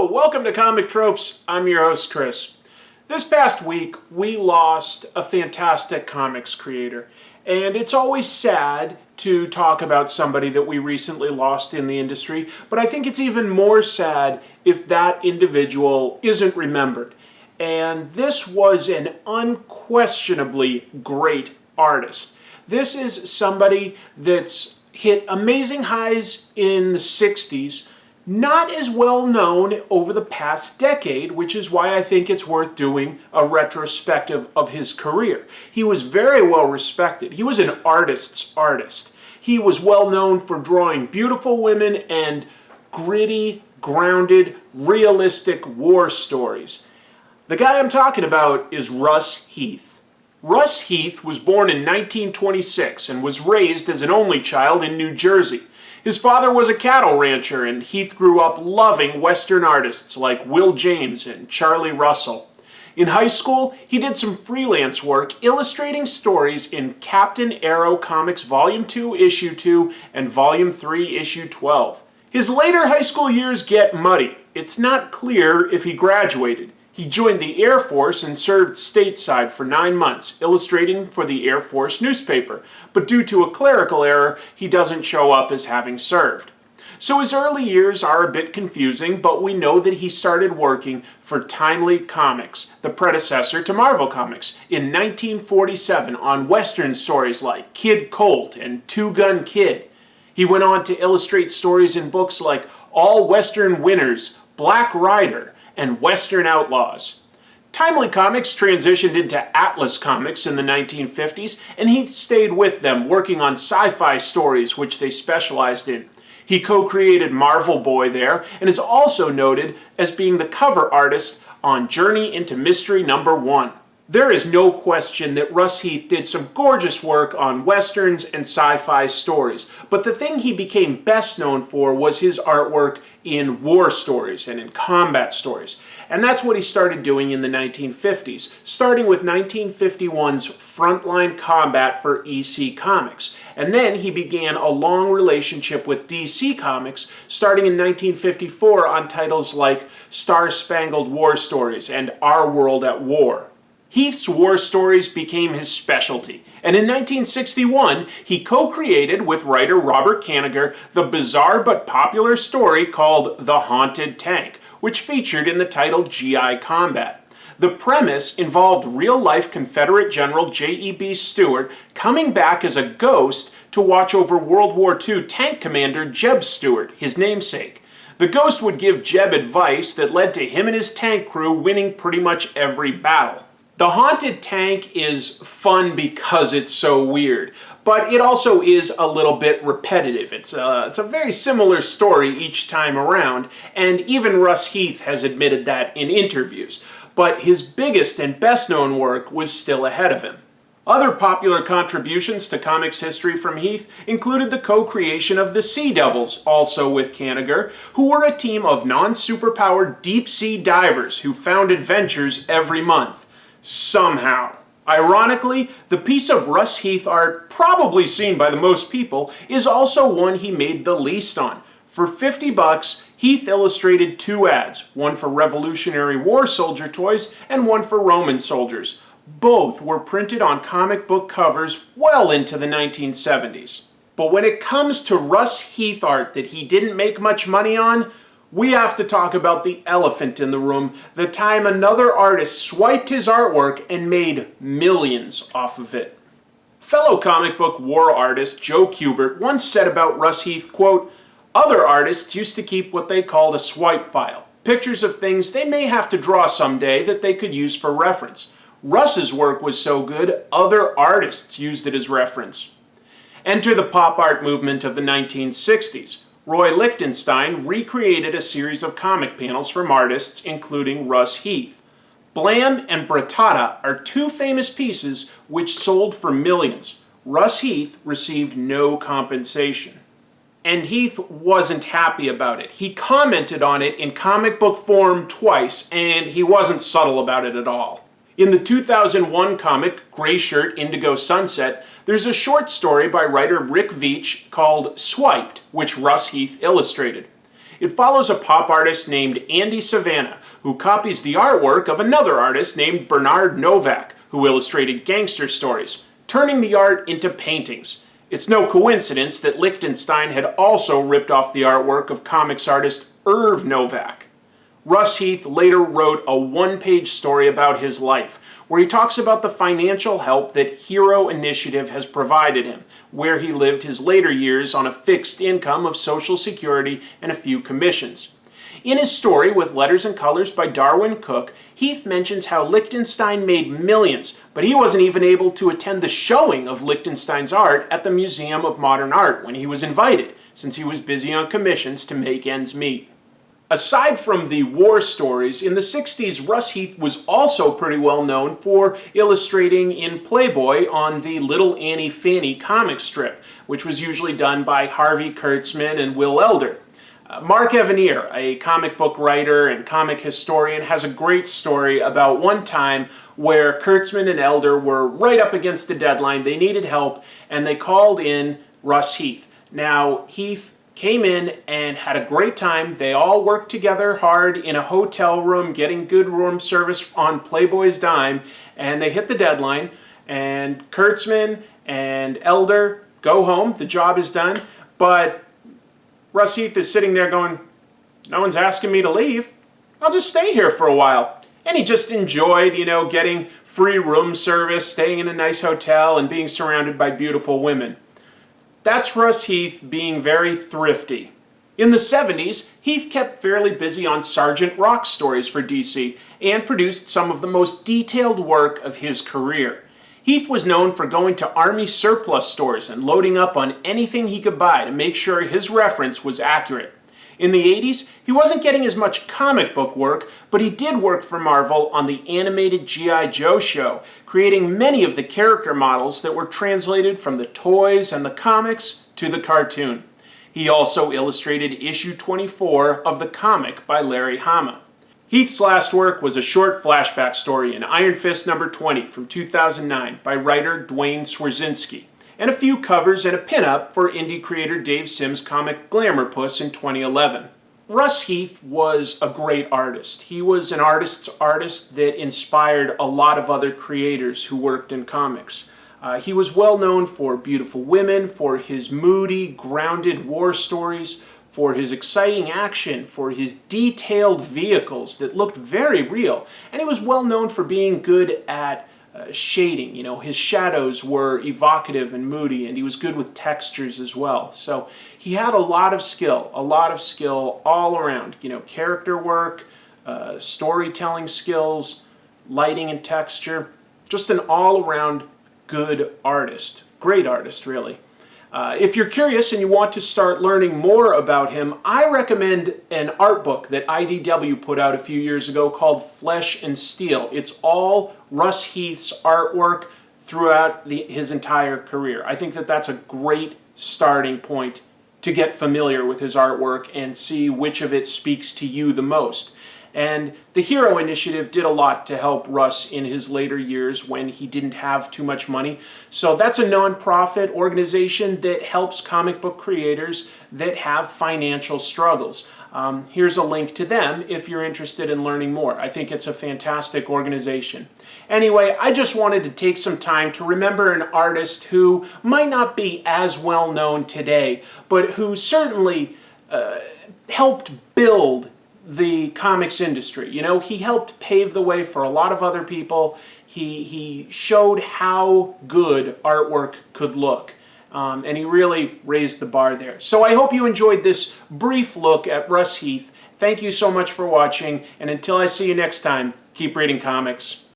Hello, welcome to Comic Tropes. I'm your host, Chris. This past week, we lost a fantastic comics creator, and it's always sad to talk about somebody that we recently lost in the industry, but I think it's even more sad if that individual isn't remembered. And this was an unquestionably great artist. This is somebody that's hit amazing highs in the 60s, not as well known over the past decade, which is why I think it's worth doing a retrospective of his career. He was very well respected. He was an artist's artist. He was well known for drawing beautiful women and gritty, grounded, realistic war stories. The guy I'm talking about is Russ Heath. Russ Heath was born in 1926 and was raised as an only child in New Jersey. His father was a cattle rancher, and Heath grew up loving Western artists like Will James and Charlie Russell. In high school, he did some freelance work illustrating stories in Captain Arrow Comics Volume 2, Issue 2, and Volume 3, Issue 12. His later high school years get muddy. It's not clear if he graduated. He joined the Air Force and served stateside for 9 months, illustrating for the Air Force newspaper, but due to a clerical error, he doesn't show up as having served. So his early years are a bit confusing, but we know that he started working for Timely Comics, the predecessor to Marvel Comics, in 1947 on Western stories like Kid Colt and Two Gun Kid. He went on to illustrate stories in books like All Western Winners, Black Rider, and Western Outlaws. Timely Comics transitioned into Atlas Comics in the 1950s, and he stayed with them working on sci-fi stories which they specialized in. He co-created Marvel Boy there, and is also noted as being the cover artist on Journey into Mystery #1. There is no question that Russ Heath did some gorgeous work on westerns and sci-fi stories, but the thing he became best known for was his artwork in war stories and in combat stories. And that's what he started doing in the 1950s, starting with 1951's Frontline Combat for EC Comics. And then he began a long relationship with DC Comics, starting in 1954 on titles like Star-Spangled War Stories and Our World at War. Heath's war stories became his specialty, and in 1961, he co-created with writer Robert Kanigher the bizarre but popular story called The Haunted Tank, which featured in the title G.I. Combat. The premise involved real-life Confederate General J.E.B. Stuart coming back as a ghost to watch over World War II tank commander Jeb Stuart, his namesake. The ghost would give Jeb advice that led to him and his tank crew winning pretty much every battle. The Haunted Tank is fun because it's so weird, but it also is a little bit repetitive. It's a very similar story each time around, and even Russ Heath has admitted that in interviews. But his biggest and best-known work was still ahead of him. Other popular contributions to comics history from Heath included the co-creation of the Sea Devils, also with Kanigher, who were a team of non-superpowered deep-sea divers who found adventures every month. Somehow. Ironically, the piece of Russ Heath art probably seen by the most people is also one he made the least on. For $50, Heath illustrated 2 ads, one for Revolutionary War soldier toys and one for Roman soldiers. Both were printed on comic book covers well into the 1970s. But when it comes to Russ Heath art that he didn't make much money on, we have to talk about the elephant in the room, the time another artist swiped his artwork and made millions off of it. Fellow comic book war artist Joe Kubert once said about Russ Heath, quote, "Other artists used to keep what they called a swipe file, pictures of things they may have to draw someday that they could use for reference. Russ's work was so good, other artists used it as reference." Enter the pop art movement of the 1960s. Roy Lichtenstein recreated a series of comic panels from artists including Russ Heath. Blam and Brattata are 2 famous pieces which sold for millions. Russ Heath received no compensation. And Heath wasn't happy about it. He commented on it in comic book form twice, and he wasn't subtle about it at all. In the 2001 comic Gray Shirt, Indigo Sunset, there's a short story by writer Rick Veitch called Swiped, which Russ Heath illustrated. It follows a pop artist named Andy Savannah, who copies the artwork of another artist named Bernard Novak, who illustrated gangster stories, turning the art into paintings. It's no coincidence that Lichtenstein had also ripped off the artwork of comics artist Irv Novak. Russ Heath later wrote a one-page story about his life, where he talks about the financial help that Hero Initiative has provided him, where he lived his later years on a fixed income of Social Security and a few commissions. In his story, with letters and colors by Darwin Cook, Heath mentions how Lichtenstein made millions, but he wasn't even able to attend the showing of Lichtenstein's art at the Museum of Modern Art when he was invited, since he was busy on commissions to make ends meet. Aside from the war stories, in the 60s, Russ Heath was also pretty well known for illustrating in Playboy on the Little Annie Fanny comic strip, which was usually done by Harvey Kurtzman and Will Elder. Mark Evanier, a comic book writer and comic historian, has a great story about one time where Kurtzman and Elder were right up against the deadline. They needed help, and they called in Russ Heath. Now, Heath came in and had a great time. They all worked together hard in a hotel room, getting good room service on Playboy's dime, and they hit the deadline, and Kurtzman and Elder go home. The job is done, but Russ Heath is sitting there going, no one's asking me to leave. I'll just stay here for a while. And he just enjoyed, getting free room service, staying in a nice hotel, and being surrounded by beautiful women. That's Russ Heath being very thrifty. In the 70s, Heath kept fairly busy on Sergeant Rock stories for DC and produced some of the most detailed work of his career. Heath was known for going to Army surplus stores and loading up on anything he could buy to make sure his reference was accurate. In the 80s, he wasn't getting as much comic book work, but he did work for Marvel on the animated G.I. Joe show, creating many of the character models that were translated from the toys and the comics to the cartoon. He also illustrated issue 24 of the comic by Larry Hama. Heath's last work was a short flashback story in Iron Fist number 20 from 2009 by writer Dwayne Swarzynski, and a few covers and a pinup for indie creator Dave Sims' comic Glamour Puss in 2011. Russ Heath was a great artist. He was an artist's artist that inspired a lot of other creators who worked in comics. He was well known for Beautiful Women, for his moody, grounded war stories, for his exciting action, for his detailed vehicles that looked very real. And he was well known for being good at shading. His shadows were evocative and moody, and he was good with textures as well. So he had a lot of skill all around. Character work, storytelling skills, lighting and texture. Just an all-around good artist. Great artist, really. If you're curious and you want to start learning more about him, I recommend an art book that IDW put out a few years ago called Flesh and Steel. It's all Russ Heath's artwork throughout his entire career. I think that that's a great starting point to get familiar with his artwork and see which of it speaks to you the most. And the Hero Initiative did a lot to help Russ in his later years when he didn't have too much money. So that's a nonprofit organization that helps comic book creators that have financial struggles. Here's a link to them if you're interested in learning more. I think it's a fantastic organization. Anyway, I just wanted to take some time to remember an artist who might not be as well known today, but who certainly helped build the comics industry. He helped pave the way for a lot of other people. He showed how good artwork could look. And he really raised the bar there. So I hope you enjoyed this brief look at Russ Heath. Thank you so much for watching, and until I see you next time, keep reading comics.